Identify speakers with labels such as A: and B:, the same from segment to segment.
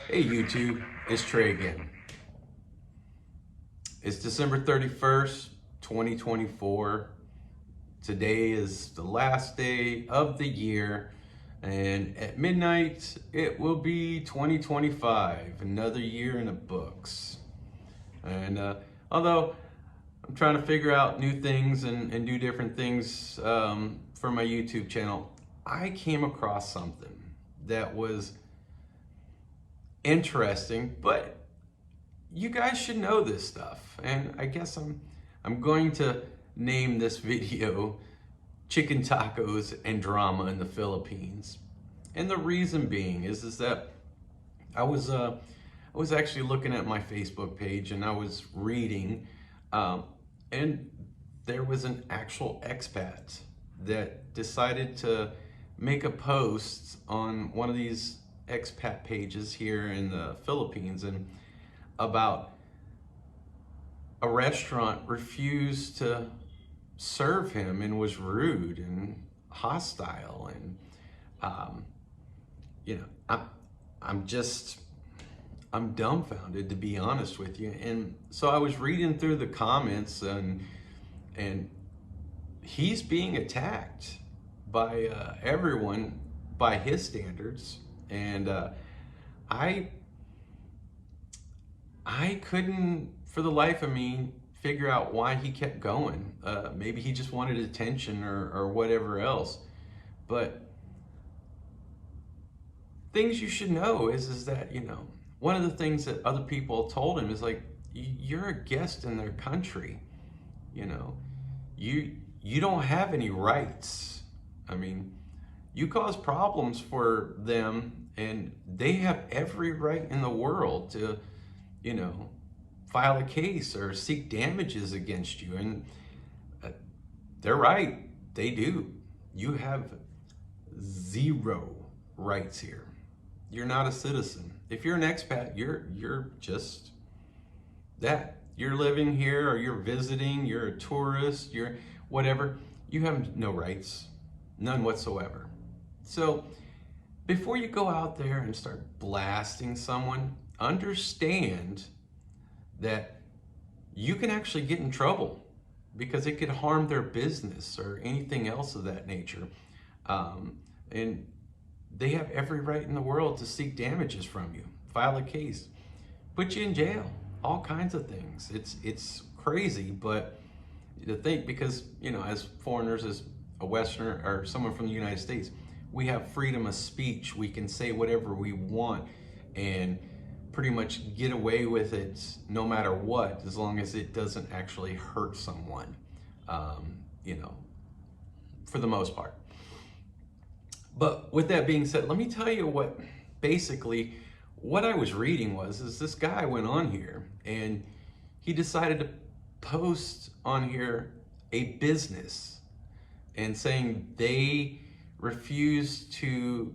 A: Hey YouTube, it's Trey again. It's December 31st, 2024. Today is the last day of the year, and at midnight it will be 2025, another year in the books. And although I'm trying to figure out new things and do different things for my YouTube channel, I came across something that was interesting, but you guys should know this stuff. And I guess I'm going to name this video Chicken Tacos and Drama in the Philippines. And the reason being is that I was actually looking at my Facebook page and I was reading, and there was an actual expat that decided to make a post on one of these expat pages here in the Philippines and about a restaurant refused to serve him and was rude and hostile, and you know I'm dumbfounded, to be honest with you. And so I was reading through the comments, and he's being attacked by everyone by his standards, and I couldn't for the life of me figure out why he kept going. Maybe he just wanted attention or whatever else. But things you should know is that, one of the things that other people told him is like, you're a guest in their country. You don't have any rights. I mean, you cause problems for them, and they have every right in the world to, file a case or seek damages against you. And they're right, they do. You have zero rights here. You're not a citizen. If you're an expat, you're just that. You're living here, or you're visiting, you're a tourist, you're whatever. You have no rights, none whatsoever. So before you go out there and start blasting someone, understand that you can actually get in trouble because it could harm their business or anything else of that nature. And they have every right in the world to seek damages from you, file a case, put you in jail, all kinds of things. It's crazy, but to think, because, as foreigners, as a Westerner or someone from the United States, we have freedom of speech. We can say whatever we want and pretty much get away with it no matter what, as long as it doesn't actually hurt someone, for the most part. But with that being said, let me tell you what I was reading is this guy went on here and he decided to post on here a business and saying they refused to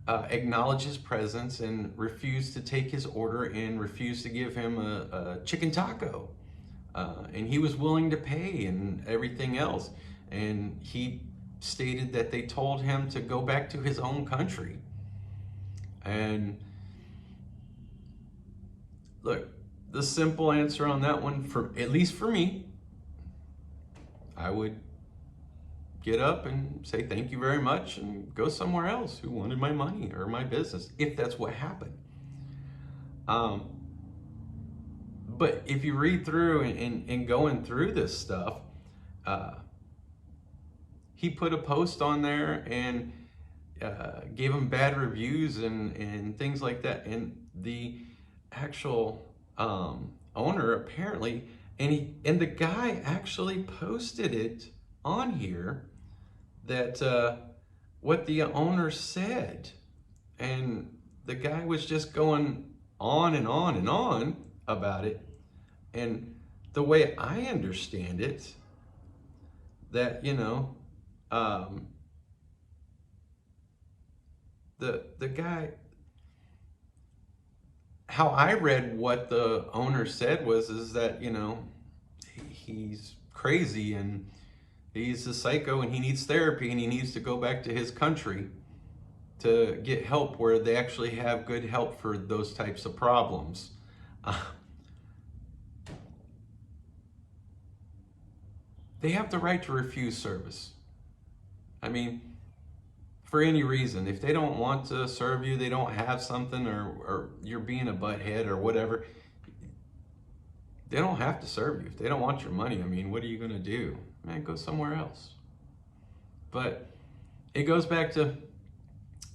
A: acknowledge his presence and refused to take his order and refused to give him a chicken taco. And he was willing to pay and everything else. And he stated that they told him to go back to his own country. And look, the simple answer on that one, at least for me, I would get up and say thank you very much and go somewhere else who wanted my money or my business, if that's what happened. But if you read through and going through this stuff, he put a post on there and gave him bad reviews and things like that. And the actual owner apparently, and the guy actually posted it on here, that what the owner said, and the guy was just going on and on and on about it. And the way I understand it, that the guy, how I read what the owner said is that he's crazy and he's a psycho and he needs therapy and he needs to go back to his country. to get help where they actually have good help for those types of problems. Uh, they have the right to refuse service. I mean, for any reason. If they don't want to serve you, they don't have something, or you're being a butthead or whatever, they don't have to serve you. If they don't want your money, I mean, what are you going to do? Man, go somewhere else. But it goes back to,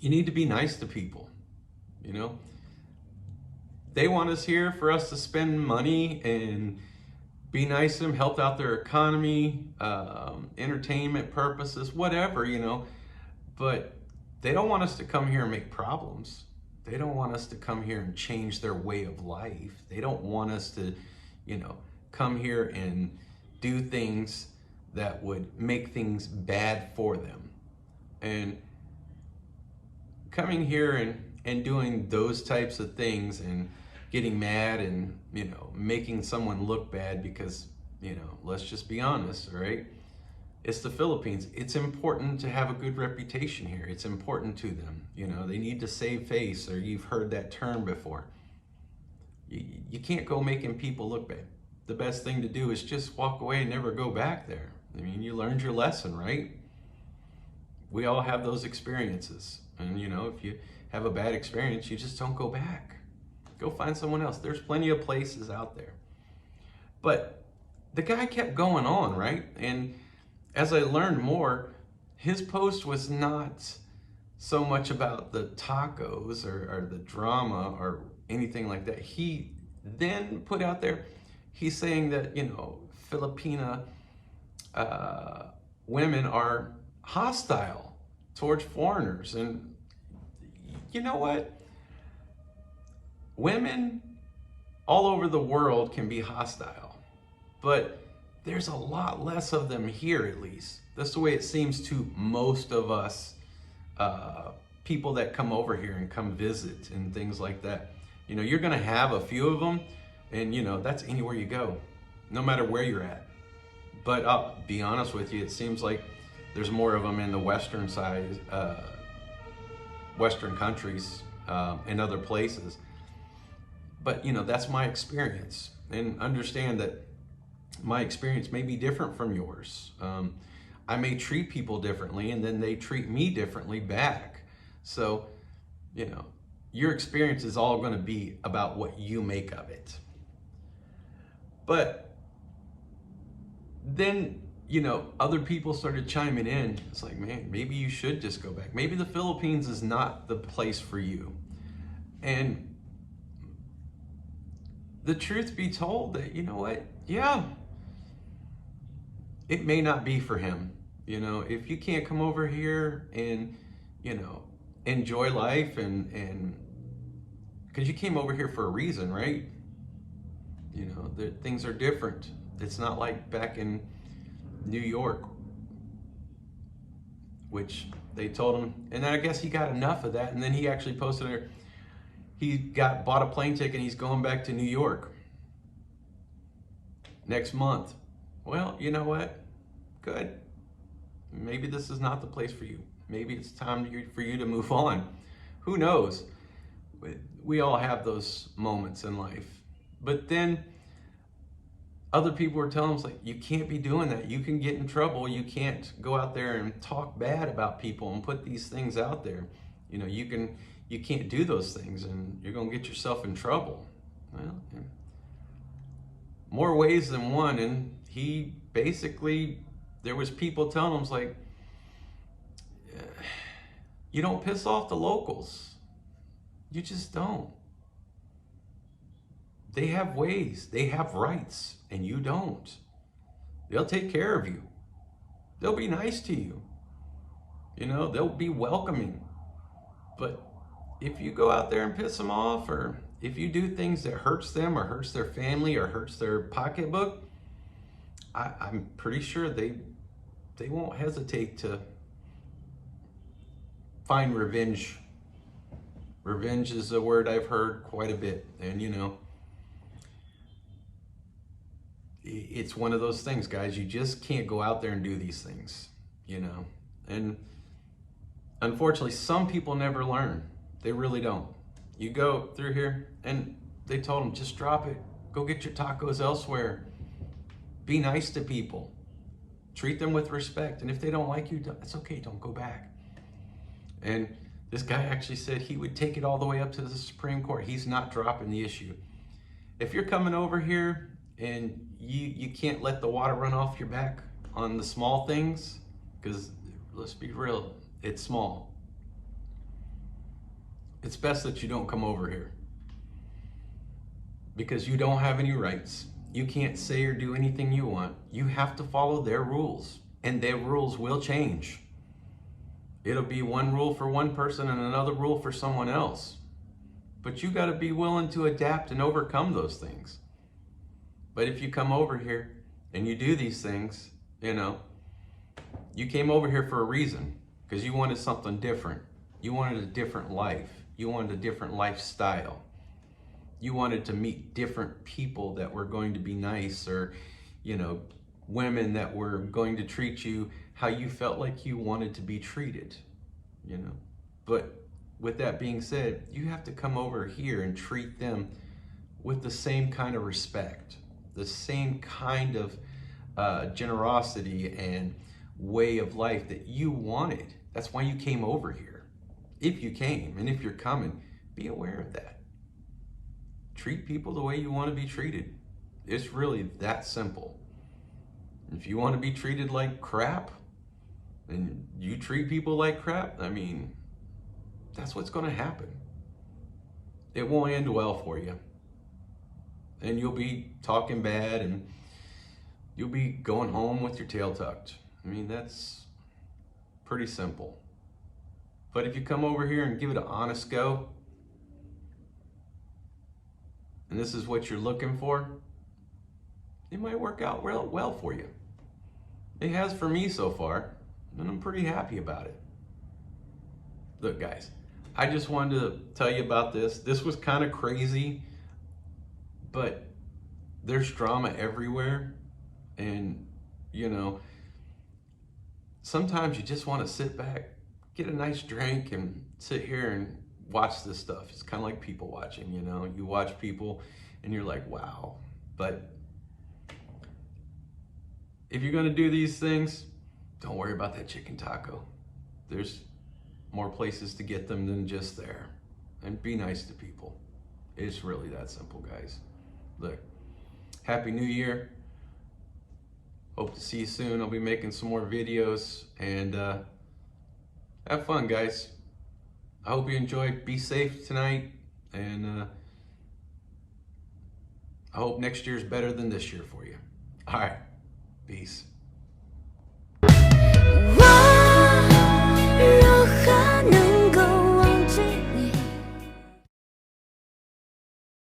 A: you need to be nice to people. You know, they want us here for us to spend money and be nice to them, help out their economy, entertainment purposes, whatever, you know. But they don't want us to come here and make problems. They don't want us to come here and change their way of life. They don't want us to, you know, come here and do things that would make things bad for them. And coming here and doing those types of things and getting mad and, you know, making someone look bad because, you know, let's just be honest, right? It's the Philippines. It's important to have a good reputation here. It's important to them. You know, they need to save face, or you've heard that term before. You can't go making people look bad. The best thing to do is just walk away and never go back there. I mean, you learned your lesson, right? We all have those experiences. And, you know, if you have a bad experience, you just don't go back. Go find someone else. There's plenty of places out there. But the guy kept going on, right? And as I learned more, his post was not so much about the tacos or the drama or anything like that. He then put out there, he's saying that, you know, Filipina women are hostile towards foreigners. And you know what? Women all over the world can be hostile, but there's a lot less of them here, at least. That's the way it seems to most of us people that come over here and come visit and things like that. You know, you're gonna have a few of them, and you know, that's anywhere you go, no matter where you're at. But I'll be honest with you, it seems like there's more of them in the Western side, Western countries, and other places. But you know, that's my experience, and understand that my experience may be different from yours. I may treat people differently, and then they treat me differently back. So, you know, your experience is all going to be about what you make of it. But then, you know, other people started chiming in. It's like, man, maybe you should just go back. Maybe the Philippines is not the place for you. And the truth be told, that, you know what? Yeah, it may not be for him. You know, if you can't come over here and, you know, enjoy life and because you came over here for a reason, right? You know, things are different. It's not like back in New York, which they told him, and I guess he got enough of that, and then he actually posted there, he bought a plane ticket and he's going back to New York next month. Well, you know what? Good. Maybe this is not the place for you. Maybe it's time for you to move on. Who knows? We all have those moments in life. But then other people were telling us, like, you can't be doing that. You can get in trouble. You can't go out there and talk bad about people and put these things out there. You know, you can't do those things, and you're going to get yourself in trouble. Well, more ways than one. And he basically, there was people telling him, like, you don't piss off the locals. You just don't. They have ways, they have rights, and you don't. They'll take care of you. They'll be nice to you. You know, they'll be welcoming. But if you go out there and piss them off, or if you do things that hurts them or hurts their family or hurts their pocketbook, I'm pretty sure they won't hesitate to find revenge. Revenge is a word I've heard quite a bit. And you know, it's one of those things, guys. You just can't go out there and do these things, you know. And unfortunately, some people never learn. They really don't. You go through here and they told them, just drop it. Go get your tacos elsewhere. Be nice to people. Treat them with respect. And if they don't like you, it's okay, don't go back. And this guy actually said he would take it all the way up to the Supreme Court. He's not dropping the issue. If you're coming over here and you can't let the water run off your back on the small things, because let's be real, it's small. It's best that you don't come over here, because you don't have any rights. You can't say or do anything you want. You have to follow their rules, and their rules will change. It'll be one rule for one person and another rule for someone else. But you got to be willing to adapt and overcome those things. But if you come over here and you do these things, you came over here for a reason, because you wanted something different. You wanted a different life. You wanted a different lifestyle. You wanted to meet different people that were going to be nice, or, women that were going to treat you how you felt like you wanted to be treated, But with that being said, you have to come over here and treat them with the same kind of respect, the same kind of generosity and way of life that you wanted. That's why you came over here. If you came, and if you're coming, be aware of that. Treat people the way you want to be treated. It's really that simple. If you want to be treated like crap, and you treat people like crap, that's what's going to happen. It won't end well for you. And you'll be talking bad, and you'll be going home with your tail tucked. That's pretty simple. But if you come over here and give it an honest go, and this is what you're looking for, it might work out well for you. It has for me so far, and I'm pretty happy about it. Look, guys, I just wanted to tell you about this. This was kind of crazy, but there's drama everywhere. And, sometimes you just want to sit back, get a nice drink, and sit here and watch this stuff. It's kind of like people watching, You watch people and you're like, wow. But if you're going to do these things, don't worry about that chicken taco. There's more places to get them than just there. And be nice to people. It's really that simple, guys. Look, Happy New Year. Hope to see you soon. I'll be making some more videos, and have fun, guys. I hope you enjoyed. Be safe tonight, and I hope next year's better than this year for you. All right, peace.